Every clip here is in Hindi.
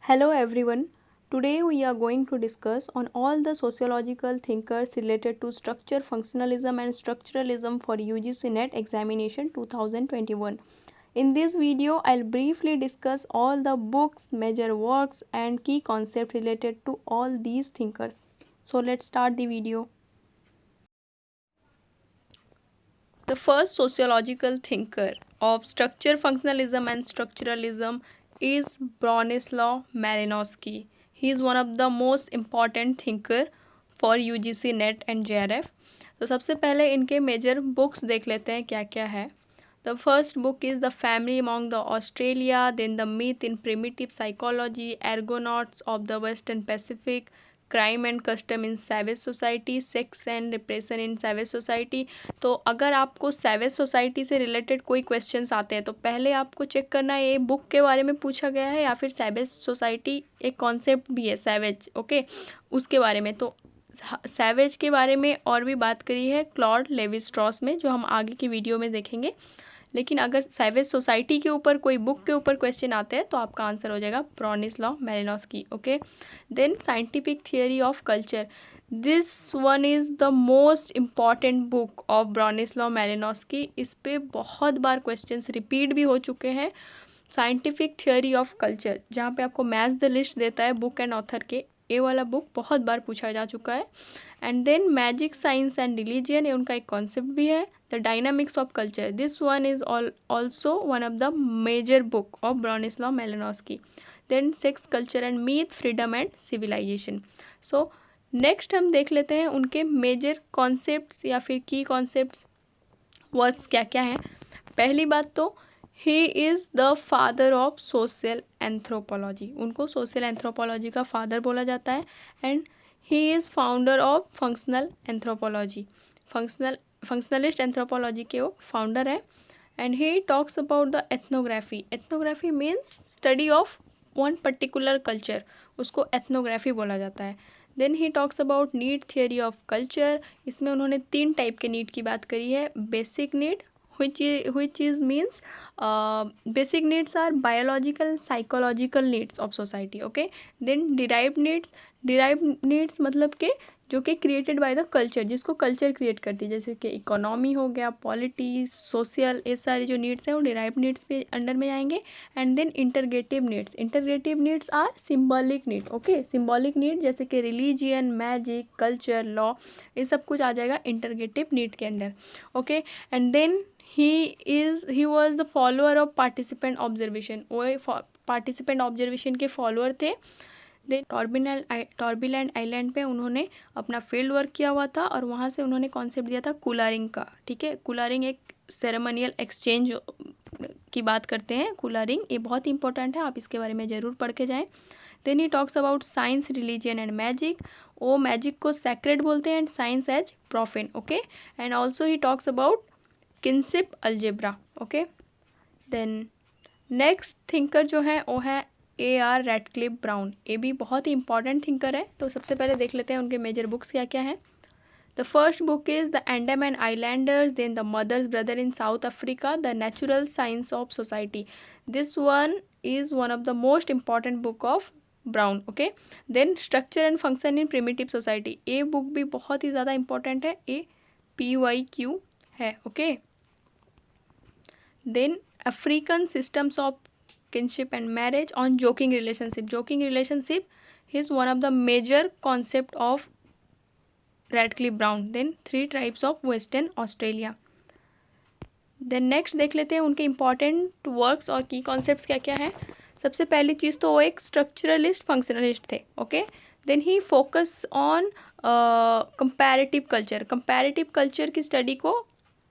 Hello everyone. Today we are going to discuss on all the sociological thinkers related to structure, functionalism and structuralism for UGC NET examination 2021. In this video, I'll briefly discuss all the books, major works and key concepts related to all these thinkers. So let's start the video. The first sociological thinker of structure, functionalism and structuralism is Bronislaw Malinowski. He is one of the most important thinker for UGC NET and JRF. तो सबसे पहले इनके मेजर बुक्स देख लेते हैं क्या क्या है. The first book is The Family Among the Australia, then The Myth in Primitive Psychology, Argonauts of the Western Pacific, crime and custom in savage society, sex and repression in savage society. तो अगर आपको सैवेज सोसाइटी से रिलेटेड कोई क्वेश्चंस आते हैं तो पहले आपको चेक करना है ये बुक के बारे में पूछा गया है या फिर सैवेज सोसाइटी एक कॉन्सेप्ट भी है सैवेज, ओके, उसके बारे में. तो सैवेज के बारे में और भी बात करी है क्लॉड लेवी स्ट्रॉस में, जो हम आगे की वीडियो में देखेंगे. लेकिन अगर सैवेज सोसाइटी के ऊपर कोई बुक के ऊपर क्वेश्चन आते हैं तो आपका आंसर हो जाएगा Bronislaw Malinowski, okay. Then scientific theory of culture. This one is the most important book of Bronislaw Malinowski. इस पे बहुत बार क्वेश्चंस रिपीट भी हो चुके हैं. साइंटिफिक थियोरी ऑफ कल्चर, जहाँ पे आपको मैच द लिस्ट देता है बुक एंड ऑथर के, ये वाला बुक बहुत बार पूछा जा चुका है. And then magic, science and religion, ये उनका एक कॉन्सेप्ट भी है. The dynamics of culture, this one is also one of the major book of Bronislaw Malinowski. Then sex, culture and myth, freedom and civilization. So next हम देख लेते हैं उनके मेजर कॉन्सेप्ट्स या फिर की कॉन्सेप्ट्स वर्क्स क्या क्या हैं. पहली बात तो he is the father of social anthropology. उनको सोशल एंथ्रोपोलॉजी का फादर बोला जाता है. And he is founder of functional anthropology. Functionalist anthropology के वो फाउंडर है. And he talks about the ethnography. Ethnography means study of one particular culture, उसको एथनोग्राफी बोला जाता है. Then he talks about need theory of culture. इसमें उन्होंने 3 टाइप के नीड की बात करी है. Basic need, which is means basic needs are biological psychological needs of society, okay. Then derived needs मतलब के जो कि क्रिएटेड बाय द कल्चर, जिसको कल्चर क्रिएट करती है, जैसे कि इकोनॉमी हो गया, पॉलिटी, सोशल, ये सारे जो नीड्स हैं वो डिराइव्ड नीड्स के अंडर में आएंगे. And then integrative needs are symbolic need, okay. Symbolic need जैसे कि रिलीजियन, मैजिक, कल्चर, लॉ, ये सब कुछ आ जाएगा इंटरग्रेटिव नीड के under, okay. And then he was the follower of participant observation. वो पार्टिसिपेंट ऑब्जर्वेशन के फॉलोअर थे. दे टॉर्बिलैंड आइलैंड पे उन्होंने अपना फील्ड वर्क किया हुआ था और वहाँ से उन्होंने कॉन्सेप्ट दिया था कुलारिंग का, ठीक है. कुलारिंग एक सेरेमनियल एक्सचेंज की बात करते हैं. कुलारिंग ये बहुत इंपॉर्टेंट है, आप इसके बारे में ज़रूर पढ़ के जाएँ. Then he talks about science, religion and magic. वो मैजिक को सैक्रेड बोलते हैं and science as profane, okay. And also he talks about kinship algebra, okay. Then next thinker जो है वो है A.R. Radcliffe Brown. ये भी बहुत ही इंपॉर्टेंट थिंकर है. तो सबसे पहले देख लेते हैं उनके मेजर बुक्स क्या क्या हैं. The first book is the Andaman Islanders, then the mother's brother in South Africa, the natural science of society. This one is one of the most important book of Brown, okay. Then structure and function in primitive society. ये बुक भी बहुत ही ज़्यादा इंपॉर्टेंट है. ये PYQ है, okay. Then African systems of kinship and marriage on joking relationship. Joking relationship is one of the major concept of Radcliffe Brown. Then 3 tribes of Western Australia. Then next देख लेते हैं उनके important works और key concepts क्या क्या हैं. सबसे पहली चीज़ तो वो एक structuralist functionalist थे, ओके. Then he focus on comparative culture. Comparative culture की स्टडी को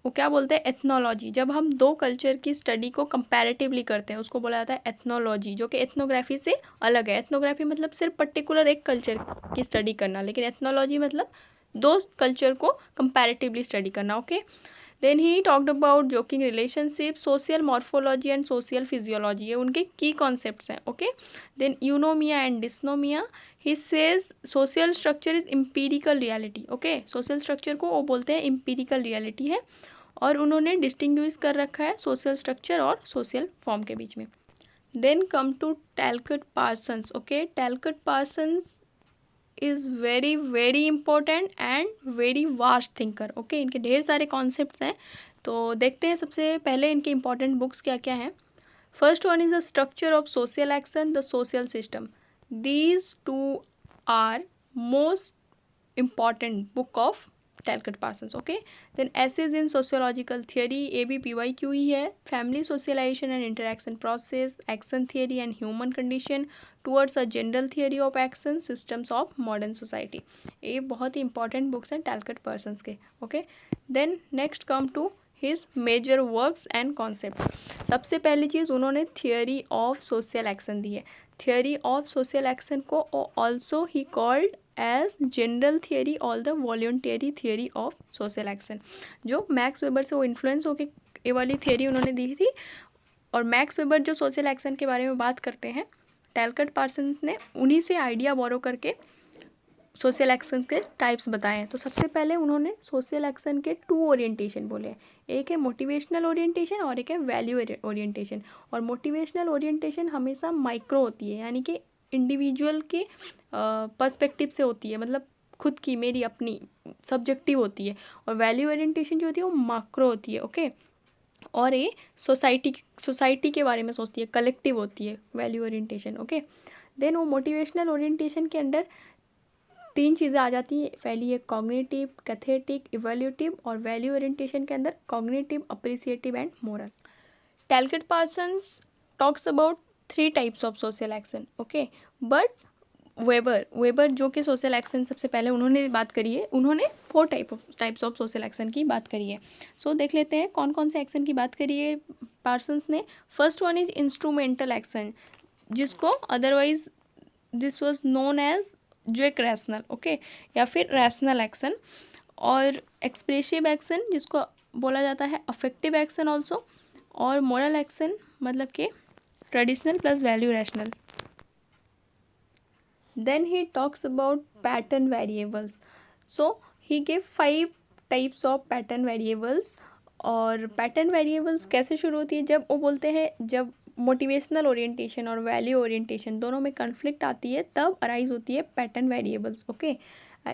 वो क्या बोलते हैं, एथनोलॉजी. जब हम 2 कल्चर की स्टडी को कंपैरेटिवली करते हैं उसको बोला जाता है एथनोलॉजी, जो कि एथनोग्राफी से अलग है. एथनोग्राफी मतलब सिर्फ पर्टिकुलर एक कल्चर की स्टडी करना, लेकिन एथनोलॉजी मतलब 2 कल्चर को कंपैरेटिवली स्टडी करना, okay. Then he talked about joking relationship, social morphology and social physiology. ये उनके की कॉन्सेप्ट्स हैं, okay. Then eunomia and dysnomia. He says social structure is empirical reality, okay. Social structure को वो बोलते हैं एम्पिरिकल रियलिटी है. और उन्होंने डिस्टिंग्विश कर रखा है सोशल स्ट्रक्चर और सोशल फॉर्म के बीच में. Then come to Talcott Parsons. Okay, Talcott Parsons is very very important and very vast thinker. Okay, इनके ढेर सारे कॉन्सेप्ट्स हैं. तो देखते हैं सबसे पहले इनके इंपॉर्टेंट बुक्स क्या क्या हैं. First one is the structure of social action, the social system. These two are most important book of Talcott Parsons. Okay, then essays in sociological theory, ABPYQE है. Family socialization and interaction process, action theory and human condition towards a general theory of action systems of modern society. ये बहुत ही important books हैं Talcott Parsons के. Okay, then next come to his major works and concept. सबसे पहली चीज़ उन्होंने theory of social action दी है. theory of social action को also he called as general theory all the voluntary theory of social action. जो मैक्स वेबर से वो इन्फ्लुएंस होकर ये वाली थियरी उन्होंने दी थी. और मैक्स वेबर जो सोशल एक्शन के बारे में बात करते हैं, टैलकट पार्सन्स ने उन्हीं से आइडिया बोरो करके सोशल एक्शन के टाइप्स बताए हैं. तो सबसे पहले उन्होंने सोशल एक्शन के 2 ओरिएंटेशन बोले हैं. एक है मोटिवेशनल ओरिएंटेशन और एक है वैल्यू ओरिएंटेशन. और मोटिवेशनल ओरिएंटेशन हमेशा माइक्रो होती है, यानी कि इंडिविजुअल के पर्सपेक्टिव से होती है, मतलब खुद की, मेरी अपनी, सब्जेक्टिव होती है. और वैल्यू ओरिएंटेशन जो होती है वो मैक्रो होती है. ओके, और ये सोसाइटी के बारे में सोचती है, कलेक्टिव होती है वैल्यू ओरिएंटेशन. ओके, देन वो मोटिवेशनल ओरिएंटेशन के अंदर 3 चीज़ें आ जाती है. पहली है कॉग्निटिव, कैथेटिक, इवैल्यूटिव. और वैल्यू ओरिएंटेशन के अंदर cognitive, appreciative and moral. Talcott Parsons talks about 3 types of social action. Okay, but Weber जो कि सोशल एक्शन सबसे पहले उन्होंने बात करी है, उन्होंने 4 टाइप्स ऑफ सोशल एक्शन की बात करी है. सो देख लेते हैं कौन कौन से एक्शन की बात करी है पार्सन्स ने. First one is instrumental action, जिसको otherwise this was known as zweck rational. Okay, या फिर रैशनल एक्शन. और एक्सप्रेसिव एक्शन, जिसको बोला जाता है अफेक्टिव एक्शन ऑल्सो. और मोरल एक्शन, मतलब कि traditional plus value rational. Then he talks about pattern variables. So he gave 5 types of pattern variables. और पैटर्न वेरिएबल्स कैसे शुरू होती है, जब वो बोलते हैं जब मोटिवेशनल ओरिएंटेशन और वैल्यू ओरिएंटेशन दोनों में कन्फ्लिक्ट आती है तब अराइज होती है पैटर्न वेरिएबल्स. ओके,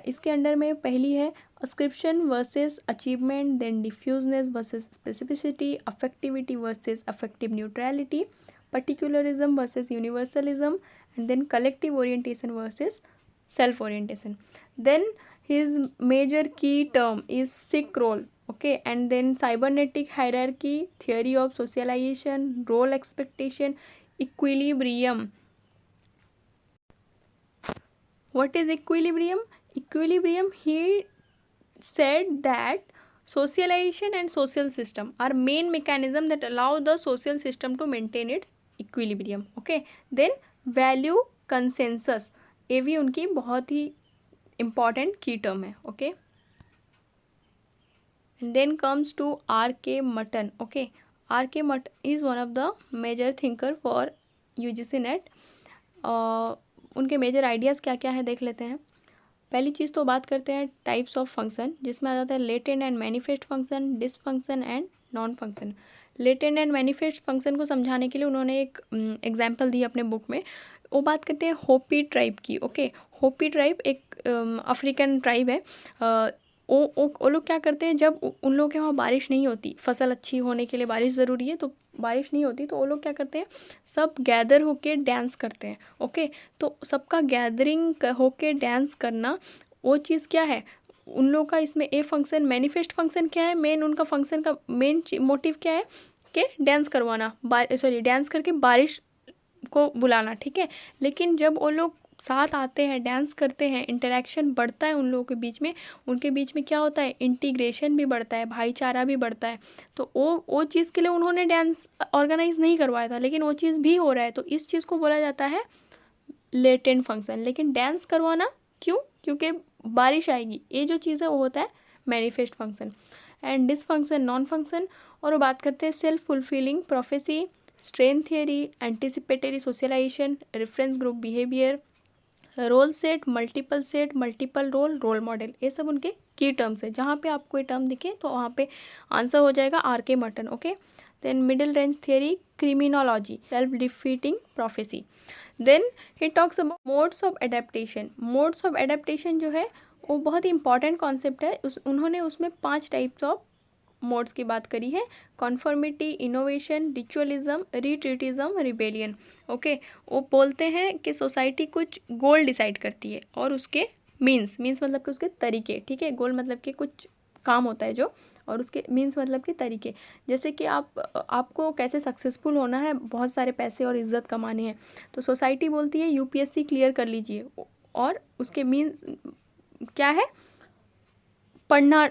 इसके अंडर में पहली है ascription versus achievement, then diffuseness versus specificity, affectivity versus affective neutrality, particularism versus universalism, and then collective orientation versus self orientation. Then his major key term is sick role. Okay, and then cybernetic hierarchy, theory of socialization, role expectation, equilibrium. What is equilibrium? Equilibrium, he said that socialization and social system are main mechanism that allow the social system to maintain its equilibrium. Okay, then value consensus, ये भी उनकी बहुत ही important key term है. Okay, and then comes to R.K. Mutton. Okay, R.K. Mutton is one of the major thinker for UGC NET. उनके मेजर आइडियाज़ क्या क्या है देख लेते हैं. पहली चीज़ तो बात करते हैं टाइप्स ऑफ फंक्शन, जिसमें आ जाता है latent and manifest function, dysfunction and non function. Latent and manifest function को समझाने के लिए उन्होंने एक एग्जांपल दी अपने बुक में. वो बात करते हैं होपी ट्राइब की. ओके, होपी ट्राइब एक अफ्रीकन ट्राइब है. वो लोग क्या करते हैं, जब उन लोगों के वहाँ बारिश नहीं होती, फसल अच्छी होने के लिए बारिश ज़रूरी है, तो बारिश नहीं होती तो वो लोग क्या करते हैं, सब गैदर होके डांस करते हैं. ओके, तो सबका गैदरिंग होके डांस करना, वो चीज़ क्या है उन लोगों का. इसमें ए फंक्शन, मैनिफेस्ट फंक्शन क्या है, मेन उनका फंक्शन का मेन मोटिव क्या है कि डांस करवाना, डांस करके बारिश को बुलाना. ठीक है, लेकिन जब वो लोग साथ आते हैं, डांस करते हैं, इंटरेक्शन बढ़ता है उन लोगों के बीच में, उनके बीच में क्या होता है, इंटीग्रेशन भी बढ़ता है, भाईचारा भी बढ़ता है. तो वो चीज़ के लिए उन्होंने डांस ऑर्गेनाइज नहीं करवाया था, लेकिन वो चीज़ भी हो रहा है, तो इस चीज़ को बोला जाता है लेटेंट फंक्शन. लेकिन डांस करवाना क्यों, क्योंकि बारिश आएगी, ये जो चीज़ है वो होता है manifest function. And dysfunction, non function. और वो बात करते हैं self fulfilling prophecy, strain theory, anticipatory socialisation, reference group behaviour, role set, multiple role model. ये सब उनके की टर्म्स है. जहाँ पे आपको ये टर्म दिखे तो वहाँ पे आंसर हो जाएगा R.K. Mutton. Okay, then middle range theory, criminology, self-defeating prophecy. Then he talks about modes of adaptation. modes of adaptation जो है वो बहुत ही इंपॉर्टेंट कॉन्सेप्ट है. उन्होंने उसमें 5 टाइप्स ऑफ मोड्स की बात करी है. कॉन्फर्मिटी, इनोवेशन, रिचुअलिज्म, रिट्रीटिज्म, रिबेलियन. ओके, वो बोलते हैं कि सोसाइटी कुछ गोल डिसाइड करती है और उसके मीन्स मतलब कि उसके तरीके. ठीक है, गोल मतलब कि कुछ काम होता है जो, और उसके मीन्स मतलब कि तरीके. जैसे कि आपको कैसे सक्सेसफुल होना है, बहुत सारे पैसे और इज्जत कमाने हैं, तो सोसाइटी बोलती है यूपीएससी क्लियर कर लीजिए, और उसके मीन्स क्या है, पढ़ना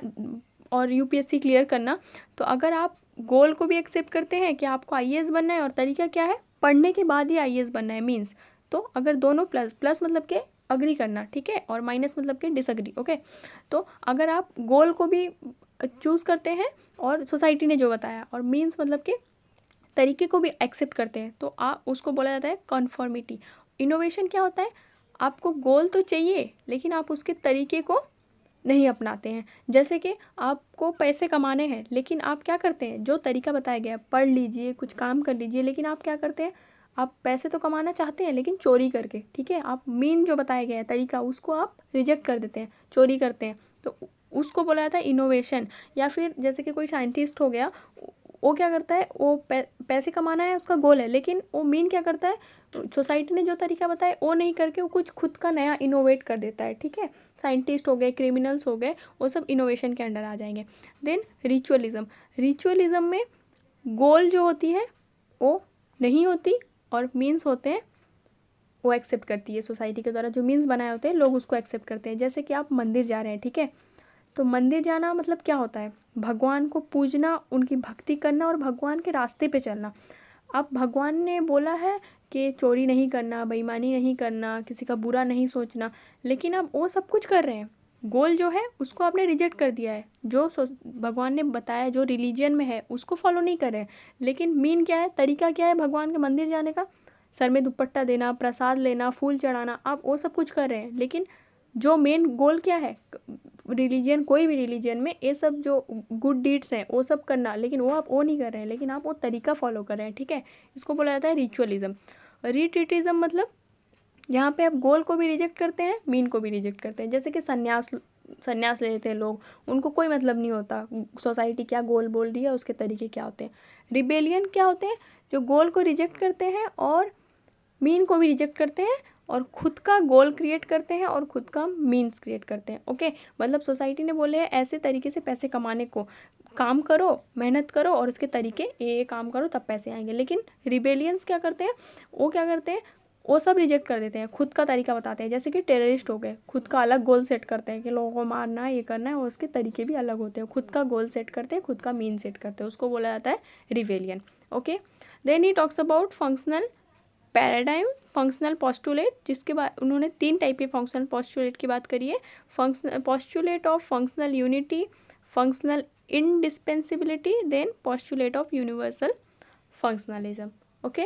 और यूपीएससी क्लियर करना. तो अगर आप गोल को भी एक्सेप्ट करते हैं कि आपको आईएएस बनना है और तरीका क्या है, पढ़ने के बाद ही आईएएस बनना है मीन्स, तो अगर दोनों प्लस मतलब के अग्री करना, ठीक है, और माइनस मतलब के डिसअग्री. ओके, तो अगर आप गोल को भी चूज़ करते हैं और सोसाइटी ने जो बताया, और मीन्स मतलब के तरीके को भी एक्सेप्ट करते हैं, तो आप उसको बोला जाता है कॉन्फॉर्मिटी. इनोवेशन क्या होता है, आपको गोल तो चाहिए लेकिन आप उसके तरीके को नहीं अपनाते हैं. जैसे कि आपको पैसे कमाने हैं लेकिन आप क्या करते हैं, जो तरीका बताया गया, पढ़ लीजिए, कुछ काम कर लीजिए, लेकिन आप क्या करते हैं, आप पैसे तो कमाना चाहते हैं लेकिन चोरी करके. ठीक है, आप मीन जो बताया गया है तरीका, उसको आप रिजेक्ट कर देते हैं, चोरी करते हैं, तो उसको बोला जाता है इनोवेशन. या फिर जैसे कि कोई साइंटिस्ट हो गया, वो क्या करता है, वो पैसे कमाना है उसका गोल है, लेकिन वो मीन क्या करता है, सोसाइटी ने जो तरीका बताया वो नहीं करके वो कुछ खुद का नया इनोवेट कर देता है. ठीक है, साइंटिस्ट हो गए, क्रिमिनल्स हो गए, वो सब इनोवेशन के अंडर आ जाएंगे. देन रिचुअलिज्म में गोल जो होती है वो नहीं होती और मीन्स होते हैं वो एक्सेप्ट करती है सोसाइटी के द्वारा, जो मीन्स बनाए होते हैं लोग उसको एक्सेप्ट करते हैं. जैसे कि आप मंदिर जा रहे हैं, ठीक है, तो मंदिर जाना मतलब क्या होता है, भगवान को पूजना, उनकी भक्ति करना और भगवान के रास्ते पे चलना. अब भगवान ने बोला है कि चोरी नहीं करना, बेईमानी नहीं करना, किसी का बुरा नहीं सोचना, लेकिन आप वो सब कुछ कर रहे हैं, गोल जो है उसको आपने रिजेक्ट कर दिया है. जो भगवान ने बताया, जो रिलीजन में है उसको फॉलो नहीं कर रहे हैं, लेकिन मीन क्या है, तरीका क्या है भगवान के मंदिर जाने का, सर में दुपट्टा देना, प्रसाद लेना, फूल चढ़ाना, आप वो सब कुछ कर रहे हैं, लेकिन जो मेन गोल क्या है, रिलीजन, कोई भी रिलीजन में ये सब जो गुड डीड्स हैं वो सब करना, लेकिन वो आप वो नहीं कर रहे हैं, लेकिन आप वो तरीका फॉलो कर रहे हैं. ठीक है, इसको बोला जाता है रिचुअलिज्म. रिट्रीटिज्म मतलब यहाँ पे आप गोल को भी रिजेक्ट करते हैं, मीन को भी रिजेक्ट करते हैं. जैसे कि संन्यास ले लेते हैं लोग, उनको कोई मतलब नहीं होता सोसाइटी क्या गोल बोल रही है, उसके तरीके क्या होते हैं. रिबेलियन क्या होते हैं, जो गोल को रिजेक्ट करते हैं और मीन को भी रिजेक्ट करते हैं और खुद का गोल क्रिएट करते हैं और खुद का मीन्स क्रिएट करते हैं. ओके, मतलब सोसाइटी ने बोले हैं ऐसे तरीके से पैसे कमाने को, काम करो, मेहनत करो और इसके तरीके ये काम करो तब पैसे आएंगे. लेकिन रिबेलियंस क्या करते हैं, वो क्या करते हैं, वो सब रिजेक्ट कर देते हैं, खुद का तरीका बताते हैं. जैसे कि टेररिस्ट हो गए, खुद का अलग गोल सेट करते हैं कि लोगों को मारना है, ये करना है, और उसके तरीके भी अलग होते हैं. खुद का गोल सेट करते हैं, खुद का मीन सेट करते हैं, उसको बोला जाता है rebellion. Okay, then he talks about functional paradigm, functional postulate, जिसके बाद उन्होंने 3 टाइप के फंक्शनल पॉस्टुलेट की बात करी है. Functional postulate of functional unity, functional indispensability, then postulate of universal functionalism. Okay.